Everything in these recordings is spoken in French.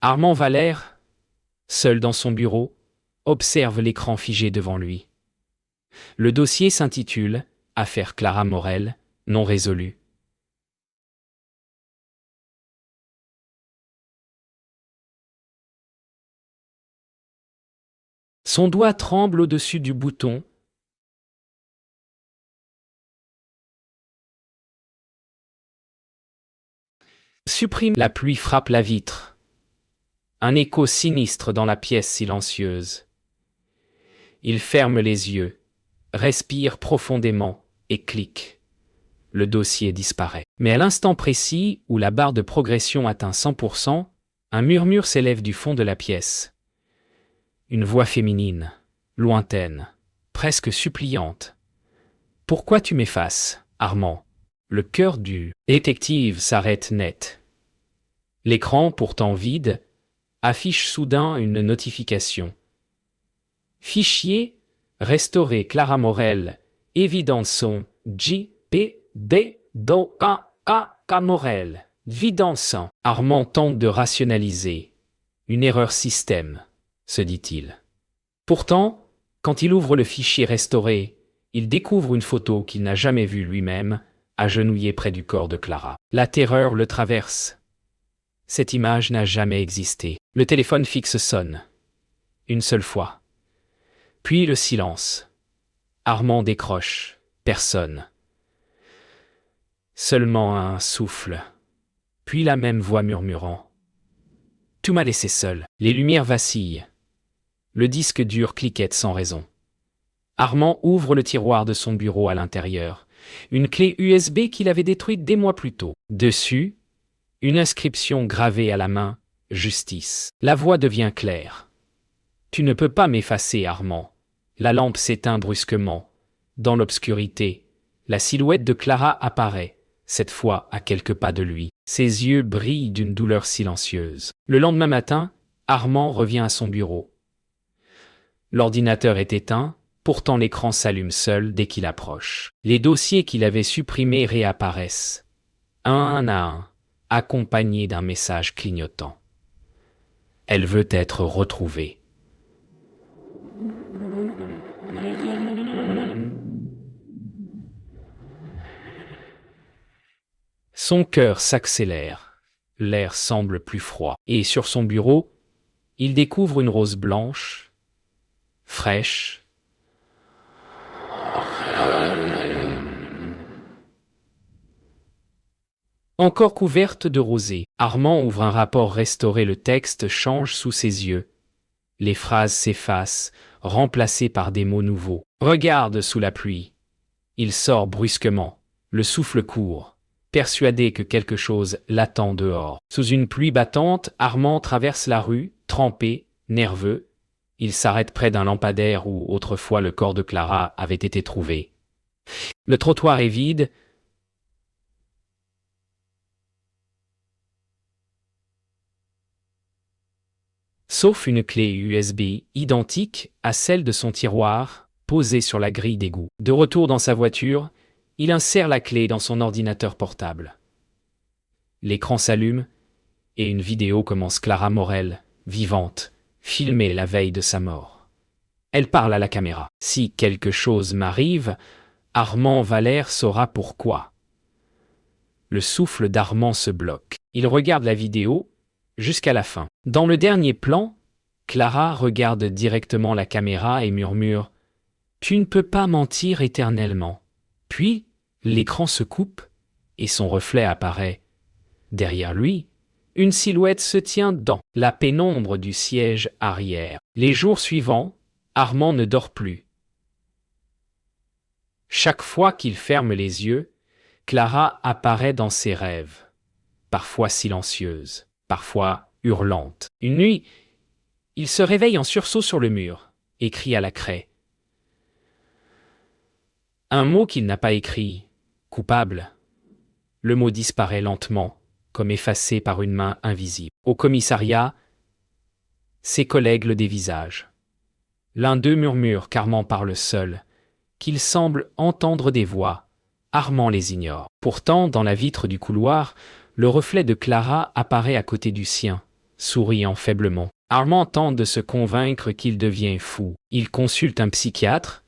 Armand Valère, seul dans son bureau, observe l'écran figé devant lui. Le dossier s'intitule « Affaire Clara Morel, non résolue ». Son doigt tremble au-dessus du bouton. Supprime. La pluie frappe la vitre. Un écho sinistre dans la pièce silencieuse. Il ferme les yeux, respire profondément et clique. Le dossier disparaît. Mais à l'instant précis où la barre de progression atteint 100%, un murmure s'élève du fond de la pièce. Une voix féminine, lointaine, presque suppliante. « Pourquoi tu m'effaces, Armand ?» Le cœur du détective s'arrête net. L'écran, pourtant vide, affiche soudain une notification. Fichier restauré Clara Morel, évidence son J.P.D. do K Morel. Vidance. Armand tente de rationaliser. Une erreur système, se dit-il. Pourtant, quand il ouvre le fichier restauré, il découvre une photo qu'il n'a jamais vue lui-même, agenouillée près du corps de Clara. La terreur le traverse. Cette image n'a jamais existé. Le téléphone fixe sonne. Une seule fois. Puis le silence. Armand décroche. Personne. Seulement un souffle. Puis la même voix murmurant. « Tu m'as laissé seul. » Les lumières vacillent. Le disque dur cliquette sans raison. Armand ouvre le tiroir de son bureau à l'intérieur. Une clé USB qu'il avait détruite des mois plus tôt. Dessus, une inscription gravée à la main, « Justice ». La voix devient claire. « Tu ne peux pas m'effacer, Armand. » La lampe s'éteint brusquement. Dans l'obscurité, la silhouette de Clara apparaît, cette fois à quelques pas de lui. Ses yeux brillent d'une douleur silencieuse. Le lendemain matin, Armand revient à son bureau. L'ordinateur est éteint, pourtant l'écran s'allume seul dès qu'il approche. Les dossiers qu'il avait supprimés réapparaissent, un à un, accompagnés d'un message clignotant. Elle veut être retrouvée. Son cœur s'accélère, l'air semble plus froid, et sur son bureau, il découvre une rose blanche, fraîche, encore couverte de rosée. Armand ouvre un rapport restauré, le texte change sous ses yeux. Les phrases s'effacent, remplacées par des mots nouveaux. Regarde sous la pluie. Il sort brusquement, le souffle court, persuadé que quelque chose l'attend dehors. Sous une pluie battante, Armand traverse la rue, trempé, nerveux. Il s'arrête près d'un lampadaire où autrefois le corps de Clara avait été trouvé. Le trottoir est vide. Sauf une clé USB identique à celle de son tiroir, posée sur la grille d'égout. De retour dans sa voiture, il insère la clé dans son ordinateur portable. L'écran s'allume et une vidéo commence. Clara Morel, vivante, filmée la veille de sa mort. Elle parle à la caméra. « Si quelque chose m'arrive, Armand Valère saura pourquoi. » Le souffle d'Armand se bloque. Il regarde la vidéo jusqu'à la fin. Dans le dernier plan, Clara regarde directement la caméra et murmure « Tu ne peux pas mentir éternellement. » Puis, l'écran se coupe et son reflet apparaît. Derrière lui, une silhouette se tient dans la pénombre du siège arrière. Les jours suivants, Armand ne dort plus. Chaque fois qu'il ferme les yeux, Clara apparaît dans ses rêves, parfois silencieuse, parfois hurlante. Une nuit, il se réveille en sursaut sur le mur et crie à la craie. Un mot qu'il n'a pas écrit, coupable. Le mot disparaît lentement, comme effacé par une main invisible. Au commissariat, ses collègues le dévisagent. L'un d'eux murmure qu'Armand parle seul, qu'il semble entendre des voix. Armand les ignore. Pourtant, dans la vitre du couloir, le reflet de Clara apparaît à côté du sien, souriant faiblement. Armand tente de se convaincre qu'il devient fou. Il consulte un psychiatre,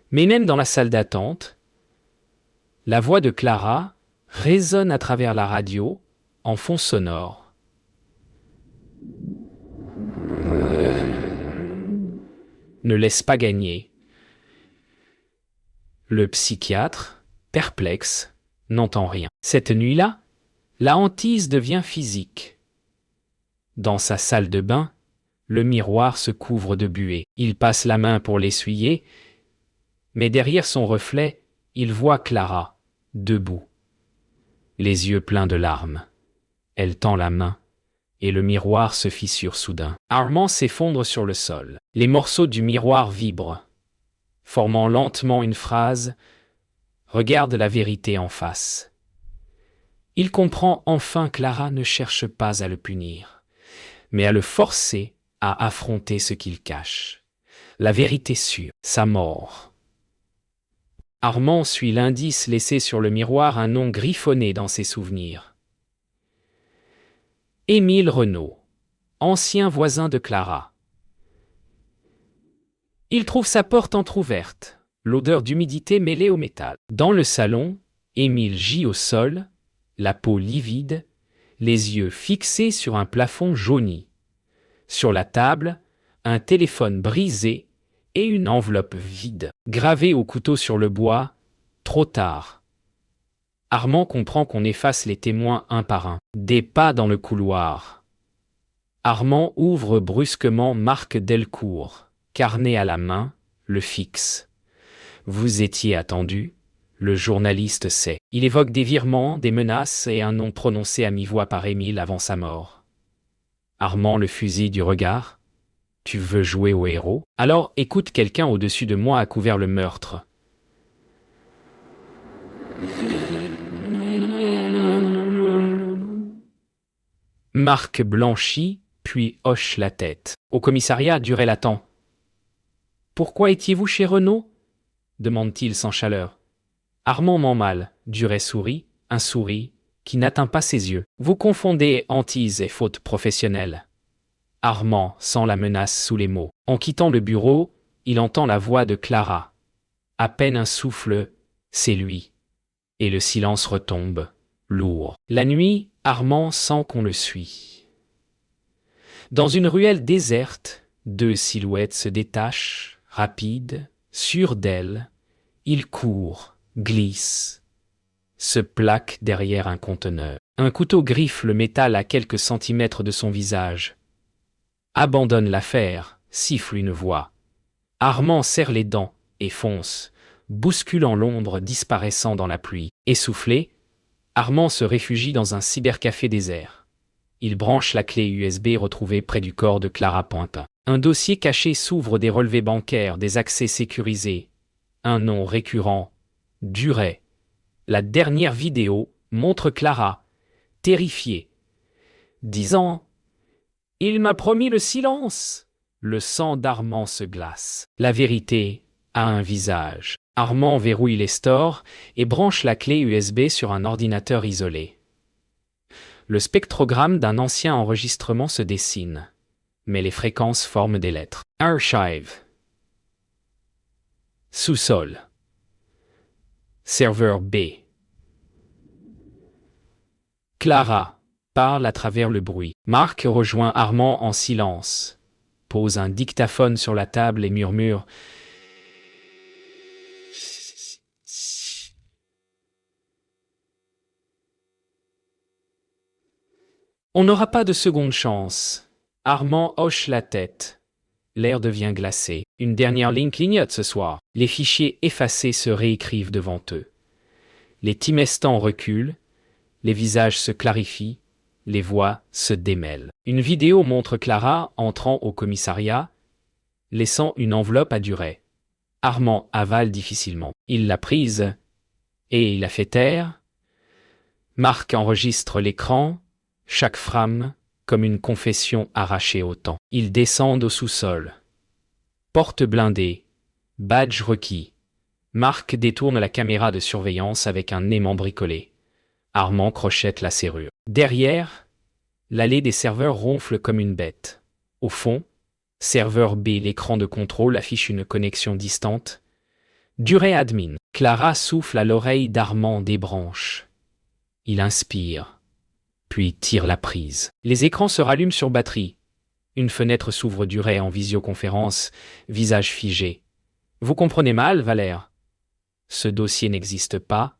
mais même dans la salle d'attente, la voix de Clara résonne à travers la radio en fond sonore. Ne laisse pas gagner. Le psychiatre, perplexe, n'entend rien. Cette nuit-là, la hantise devient physique. Dans sa salle de bain, le miroir se couvre de buée. Il passe la main pour l'essuyer, mais derrière son reflet, il voit Clara, debout, les yeux pleins de larmes. Elle tend la main, et le miroir se fissure soudain. Armand s'effondre sur le sol. Les morceaux du miroir vibrent, formant lentement une phrase « Regarde la vérité en face ». Il comprend enfin que Clara ne cherche pas à le punir, mais à le forcer à affronter ce qu'il cache. La vérité sûre, sa mort. Armand suit l'indice laissé sur le miroir, un nom griffonné dans ses souvenirs. Émile Renaud, ancien voisin de Clara. Il trouve sa porte entr'ouverte, l'odeur d'humidité mêlée au métal. Dans le salon, Émile gît au sol, la peau livide, les yeux fixés sur un plafond jauni. Sur la table, un téléphone brisé et une enveloppe vide. Gravée au couteau sur le bois, trop tard. Armand comprend qu'on efface les témoins un par un. Des pas dans le couloir. Armand ouvre brusquement Marc Delcourt, carnet à la main, le fixe. Vous étiez attendu, le journaliste sait. Il évoque des virements, des menaces et un nom prononcé à mi-voix par Émile avant sa mort. Armand le fusille du regard. Tu veux jouer au héros? Alors écoute, quelqu'un au-dessus de moi a couvert le meurtre. Marc blanchit, puis hoche la tête. Au commissariat, Duret l'attend. Pourquoi étiez-vous chez Renaud? Demande-t-il sans chaleur. Armand ment mal. Duret sourit, un sourire qui n'atteint pas ses yeux. Vous confondez hantise et faute professionnelle. Armand sent la menace sous les mots. En quittant le bureau, il entend la voix de Clara. À peine un souffle, c'est lui. Et le silence retombe, lourd. La nuit, Armand sent qu'on le suit. Dans une ruelle déserte, deux silhouettes se détachent, rapides, sûres d'elles. Il court, glisse, se plaque derrière un conteneur. Un couteau griffe le métal à quelques centimètres de son visage. Abandonne l'affaire, siffle une voix. Armand serre les dents et fonce, bousculant l'ombre disparaissant dans la pluie. Essoufflé, Armand se réfugie dans un cybercafé désert. Il branche la clé USB retrouvée près du corps de Clara Pointin. Un dossier caché s'ouvre, des relevés bancaires, des accès sécurisés. Un nom récurrent, Duret. La dernière vidéo montre Clara, terrifiée, disant « Il m'a promis le silence !» Le sang d'Armand se glace. La vérité a un visage. Armand verrouille les stores et branche la clé USB sur un ordinateur isolé. Le spectrogramme d'un ancien enregistrement se dessine, mais les fréquences forment des lettres. Archive. Sous-sol. Serveur B. Clara parle à travers le bruit. Marc rejoint Armand en silence, pose un dictaphone sur la table et murmure « On n'aura pas de seconde chance. » Armand hoche la tête. L'air devient glacé. Une dernière ligne clignote ce soir. Les fichiers effacés se réécrivent devant eux. Les timestans reculent, les visages se clarifient, les voix se démêlent. Une vidéo montre Clara entrant au commissariat, laissant une enveloppe à Duret. Armand avale difficilement. Il l'a prise et il la fait taire. Marc enregistre l'écran, chaque frame comme une confession arrachée au temps. Ils descendent au sous-sol. Porte blindée, badge requis. Marc détourne la caméra de surveillance avec un aimant bricolé. Armand crochette la serrure. Derrière, L'allée des serveurs ronfle comme une bête. Au fond, serveur B, l'écran de contrôle affiche une connexion distante. Durée admin. Clara souffle à l'oreille d'Armand des branches. Il inspire, puis tire la prise. Les écrans se rallument sur batterie. Une fenêtre s'ouvre Durée en visioconférence, visage figé. Vous comprenez mal, Valère? Ce dossier n'existe pas.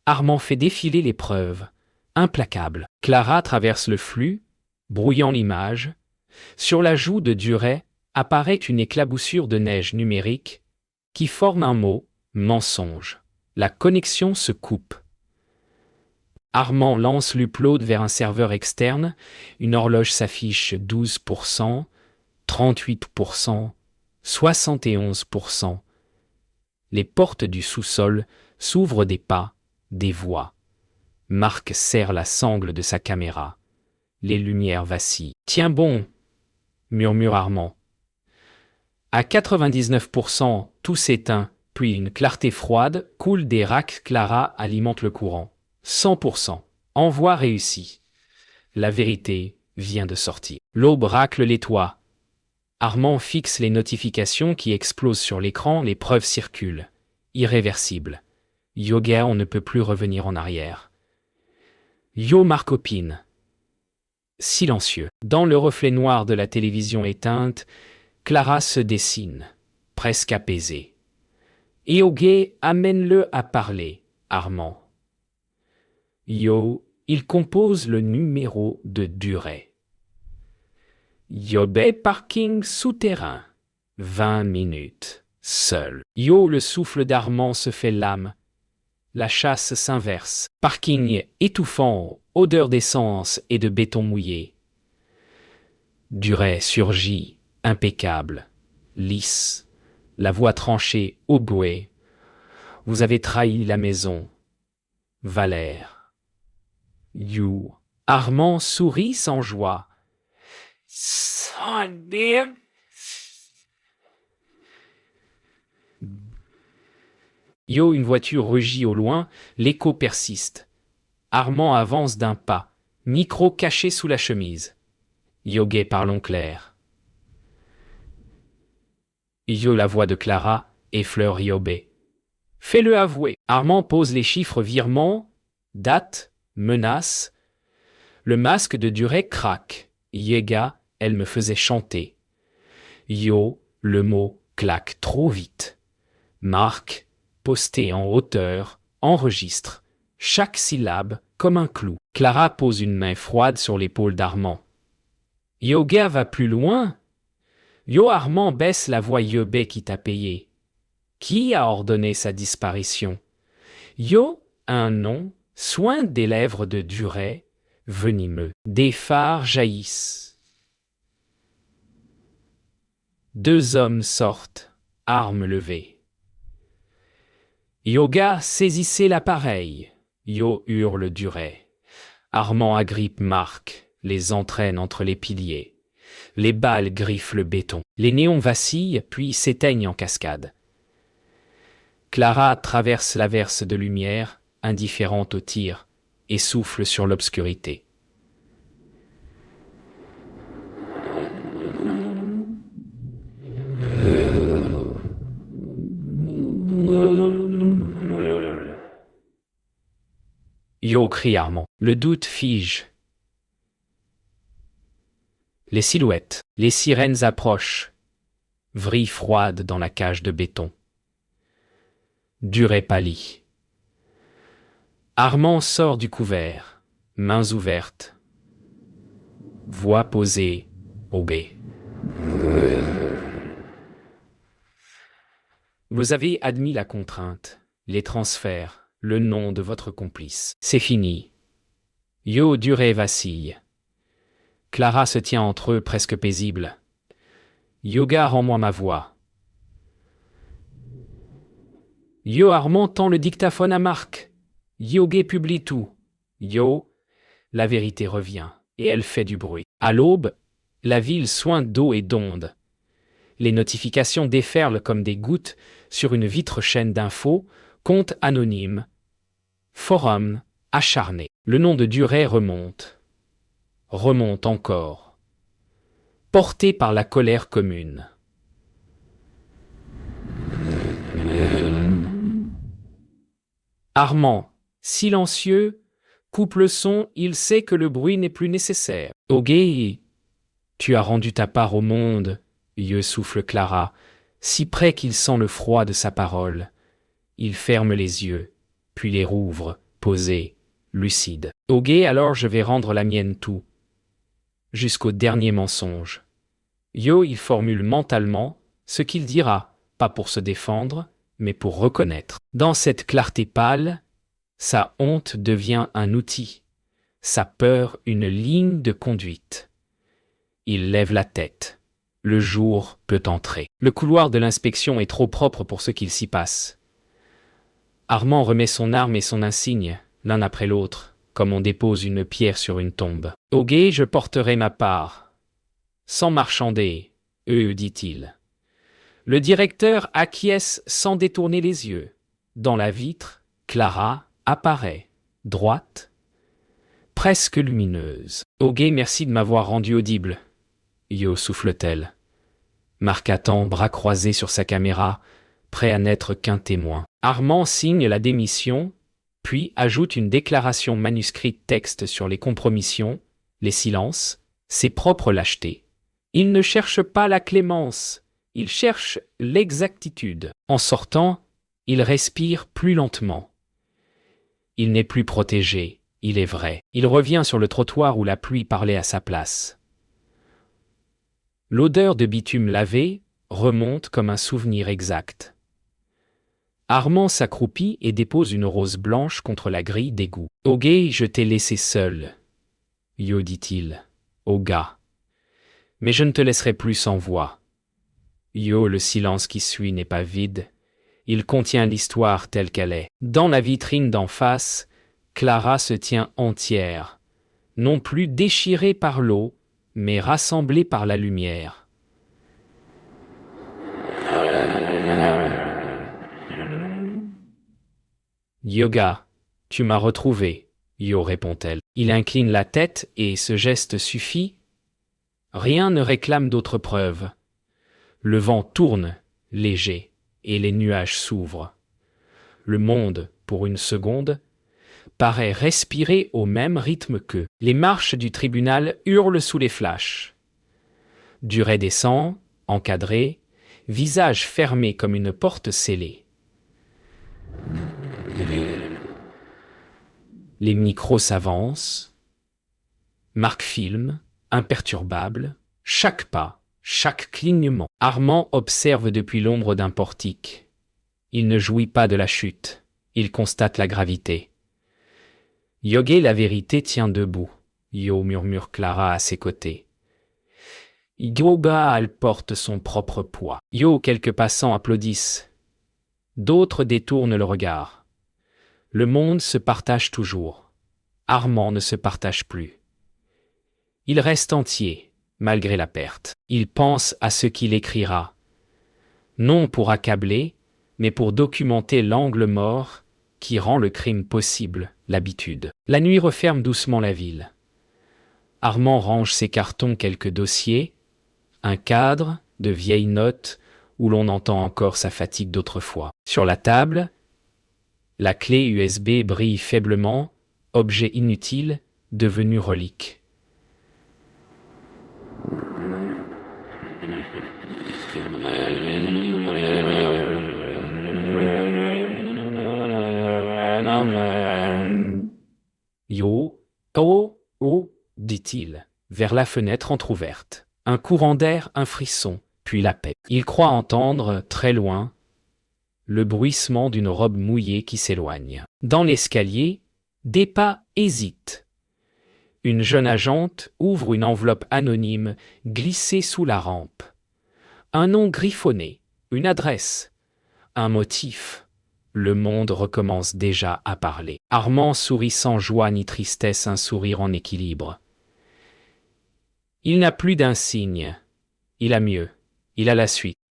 Armand fait défiler les preuves. Implacable. Clara traverse le flux, brouillant l'image. Sur la joue de Durée apparaît une éclaboussure de neige numérique qui forme un mot, mensonge. La connexion se coupe. Armand lance l'upload vers un serveur externe. Une horloge s'affiche 12%, 38%, 71%. Les portes du sous-sol s'ouvrent des pas, des voix. Marc serre la sangle de sa caméra. Les lumières vacillent. « Tiens bon !» murmure Armand. À 99%, tout s'éteint, puis une clarté froide coule des racks. Clara alimente le courant. 100%. Envoi réussi. La vérité vient de sortir. L'aube racle les toits. Armand fixe les notifications qui explosent sur l'écran. Les preuves circulent. Irréversible. Yoga, on ne peut plus revenir en arrière. Yo Marcopine. Silencieux. Dans le reflet noir de la télévision éteinte, Clara se dessine, presque apaisée. Yoga, amène-le à parler, Armand. Yo, il compose le numéro de Durée. Yobé parking souterrain. 20 minutes. Seul. Yo, le souffle d'Armand se fait lame. La chasse s'inverse. Parking étouffant, odeur d'essence et de béton mouillé. Durée impeccable, lisse, la voix tranchée, oboé. Vous avez trahi la maison. Valère. You. Armand sourit sans joie. Yo, une voiture rugit au loin, l'écho persiste. Armand avance d'un pas, micro caché sous la chemise. Yogué, parlons clair. Yo, la voix de Clara, effleure Yobé. Fais-le avouer. Armand pose les chiffres virement, date, menace. Le masque de Durée craque. Yega, elle me faisait chanter. Yo, le mot claque trop vite. Marc, posté en hauteur, enregistre. Chaque syllabe comme un clou. Clara pose une main froide sur l'épaule d'Armand. Yoga va plus loin. Yo, Armand baisse la voix. Yobé, qui t'a payé? Qui a ordonné sa disparition? Yo, un nom, soin des lèvres de Durée, venimeux. Des phares jaillissent. Deux hommes sortent, armes levées. Yoga, saisissez l'appareil. Yo, hurle Durée. Armand agrippe Marc, les entraîne entre les piliers. Les balles griffent le béton. Les néons vacillent, puis s'éteignent en cascade. Clara traverse l'averse de lumière, indifférente au tir, et souffle sur l'obscurité. Yo, crie Armand. Le doute fige. Les silhouettes, les sirènes approchent, vrille froide dans la cage de béton. Durée pâlit. Armand sort du couvert, mains ouvertes, voix posée, obé. Vous avez admis la contrainte, les transferts, le nom de votre complice. C'est fini. Yo, Durée vacille. Clara se tient entre eux, presque paisible. Yoga, rends-moi ma voix. Yo, Armand tend le dictaphone à Marc. Yoga publie tout. Yo, la vérité revient, et elle fait du bruit. À l'aube, la ville sointe d'eau et d'ondes. Les notifications déferlent comme des gouttes sur une vitre chaîne d'infos, compte anonyme, forum, acharné. Le nom de Durée remonte. remonte encore, porté par la colère commune. Armand, silencieux, coupe le son, il sait que le bruit n'est plus nécessaire. Ogé, tu as rendu ta part au monde, Yeux souffle Clara, si près qu'il sent le froid de sa parole. Il ferme les yeux, puis les rouvre, posé, lucide. Ogé, alors je vais rendre la mienne tout, jusqu'au dernier mensonge. Yo, il formule mentalement ce qu'il dira, pas pour se défendre, mais pour reconnaître. Dans cette clarté pâle, sa honte devient un outil, sa peur une ligne de conduite. Il lève la tête. Le jour peut entrer. Le couloir de l'inspection est trop propre pour ce qu'il s'y passe. Armand remet son arme et son insigne, l'un après l'autre, comme on dépose une pierre sur une tombe. Ogé, je porterai ma part. Sans marchander, dit-il. Le directeur acquiesce sans détourner les yeux. Dans la vitre, Clara apparaît, droite, presque lumineuse. Ogé, merci de m'avoir rendu audible. Yo, souffle-t-elle. Marc attend, bras croisés sur sa caméra, prêt à n'être qu'un témoin. Armand signe la démission, puis ajoute une déclaration manuscrite texte sur les compromissions, les silences, ses propres lâchetés. Il ne cherche pas la clémence, il cherche l'exactitude. En sortant, il respire plus lentement. Il n'est plus protégé, il est vrai. Il revient sur le trottoir où la pluie parlait à sa place. L'odeur de bitume lavé remonte comme un souvenir exact. Armand s'accroupit et dépose une rose blanche contre la grille d'égout. « Ogé, je t'ai laissé seul. » Yo, dit-il, au gars. « Mais je ne te laisserai plus sans voix. » Yo, le silence qui suit n'est pas vide. Il contient l'histoire telle qu'elle est. Dans la vitrine d'en face, Clara se tient entière, non plus déchirée par l'eau, mais rassemblée par la lumière. Yoga, tu m'as retrouvé, Yo, répond-elle. Il incline la tête et ce geste suffit. Rien ne réclame d'autre preuve. Le vent tourne, léger, et les nuages s'ouvrent. Le monde, pour une seconde, paraît respirer au même rythme qu'eux. Les marches du tribunal hurlent sous les flashs. Duret descend, encadré, visage fermé comme une porte scellée. Les micros s'avancent. Marc filme, imperturbable, chaque pas, chaque clignement. Armand observe depuis l'ombre d'un portique. Il ne jouit pas de la chute, il constate la gravité. Yogé, la vérité tient debout. Yo, murmure Clara à ses côtés. Yoga, elle porte son propre poids. Yo, quelques passants applaudissent. D'autres détournent le regard. Le monde se partage toujours. Armand ne se partage plus. Il reste entier, malgré la perte. Il pense à ce qu'il écrira. Non pour accabler, mais pour documenter l'angle mort qui rend le crime possible, l'habitude. La nuit referme doucement la ville. Armand range ses cartons, quelques dossiers, un cadre, de vieilles notes où l'on entend encore sa fatigue d'autrefois. Sur la table, la clé USB brille faiblement, objet inutile, devenu relique. Yo, oh, dit-il, vers la fenêtre entr'ouverte. Un courant d'air, un frisson, puis la paix. Il croit entendre, très loin, le bruissement d'une robe mouillée qui s'éloigne. Dans l'escalier, des pas hésitent. Une jeune agente ouvre une enveloppe anonyme glissée sous la rampe. Un nom griffonné, une adresse, un motif. Le monde recommence déjà à parler. Armand sourit sans joie ni tristesse, un sourire en équilibre. Il n'a plus d'insigne. Il a mieux. Il a la suite.